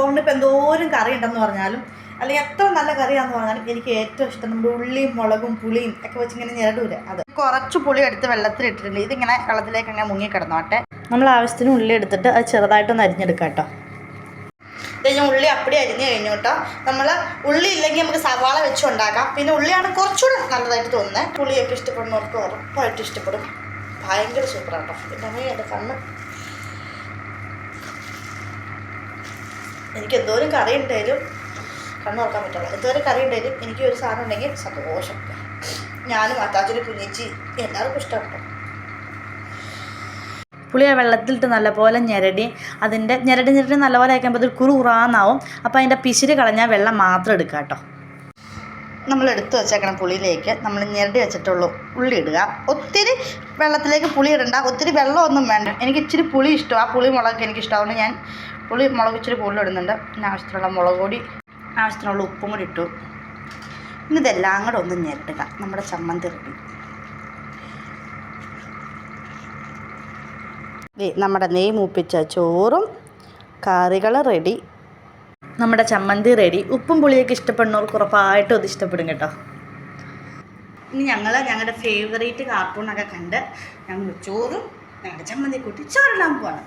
ചോറിന് ഇപ്പം എന്തോരം കറി ഉണ്ടെന്ന് പറഞ്ഞാലും അല്ലെങ്കിൽ എത്ര നല്ല കറിയാന്ന് പറഞ്ഞാലും എനിക്ക് ഏറ്റവും ഇഷ്ടം നമ്മുടെ ഉള്ളിയും മുളകും പുളിയും ഒക്കെ വെച്ച് ഇങ്ങനെ ഞെരടൂല. അത് കുറച്ച് പുളി എടുത്ത് വെള്ളത്തിലിട്ടിട്ടുണ്ട്. ഇതിങ്ങനെ വെള്ളത്തിലേക്ക് അങ്ങനെ മുങ്ങി കിടന്നോട്ടെ. നമ്മൾ ആവശ്യത്തിന് ഉള്ളി എടുത്തിട്ട് അത് ചെറുതായിട്ടൊന്ന് അരിഞ്ഞെടുക്കാം കേട്ടോ. ഇത് ഞാൻ ഉള്ളി അപ്പടി അരിഞ്ഞ് കഴിഞ്ഞു കേട്ടോ. നമ്മൾ ഉള്ളി ഇല്ലെങ്കിൽ നമുക്ക് സവാള വെച്ച് ഉണ്ടാക്കാം. പിന്നെ ഉള്ളിയാണ് കുറച്ചുകൂടെ നല്ലതായിട്ട് തോന്നുന്നത്. പുളിയൊക്കെ ഇഷ്ടപ്പെടുന്നവർക്ക് ഉറപ്പായിട്ട് ഇഷ്ടപ്പെടും. ഭയങ്കര സൂപ്പറാണ് കേട്ടോ. പിന്നെ എൻ്റെ കണ്ണ് എനിക്ക് എന്തോരം കറി ഉണ്ടായാലും കണ്ണ് തുറക്കാൻ പറ്റില്ല. എന്തോരം കറി ഉണ്ടായാലും എനിക്ക് ഒരു സാധനം ഉണ്ടെങ്കിൽ സന്തോഷം. ഞാനും അത്താച്ചൊരു കുഞ്ഞിച്ചി എല്ലാവർക്കും ഇഷ്ടമാണ്. പുളി ആ വെള്ളത്തിലിട്ട് നല്ലപോലെ ഞെരടി അതിൻ്റെ ഞെരടി നല്ലപോലെ ആക്കുമ്പോൾ അത് കുറുകുറാന്നാവും. അപ്പോൾ അതിൻ്റെ പിശിര് കളഞ്ഞാൽ വെള്ളം മാത്രം എടുക്കുക കേട്ടോ. നമ്മൾ എടുത്ത് വെച്ചേക്കണം പുളിയിലേക്ക് നമ്മൾ ഞെരടി വെച്ചിട്ടുള്ളൂ ഉള്ളി ഇടുക. ഒത്തിരി വെള്ളത്തിലേക്ക് പുളി ഇടണ്ട, ഒത്തിരി വെള്ളമൊന്നും വേണ്ട. എനിക്ക് ഇച്ചിരി പുളി ഇഷ്ടം, ആ പുളി മുളകൊക്കെ എനിക്ക് ഇഷ്ടമാണ്. ഞാൻ പുളി മുളക് ഇച്ചിരി കൂടുതൽ ഇടുന്നുണ്ട്. പിന്നെ ആവശ്യത്തിനുള്ള മുളക് പൊടി, ആവശ്യത്തിനുള്ള ഉപ്പും കൂടി ഇട്ടു. ഇനി ഇതെല്ലാം കൂടെ ഒന്ന് ഞെരടുക. നമ്മുടെ ചമ്മന്തി റെഡി. നമ്മുടെ നെയ്യ് മൂപ്പിച്ച ചോറും കറികൾ റെഡി, നമ്മുടെ ചമ്മന്തി റെഡി. ഉപ്പും പുളിയൊക്കെ ഇഷ്ടപ്പെടുന്നവർക്ക് ഉറപ്പായിട്ടും അത് ഇഷ്ടപ്പെടും കേട്ടോ. ഇനി ഞങ്ങളുടെ ഫേവറേറ്റ് കാർട്ടൂണൊക്കെ കണ്ട് ഞങ്ങൾ ചോറും ഞങ്ങളുടെ ചമ്മന്തി കൂട്ടി ചോറിടാൻ പോവാണ്.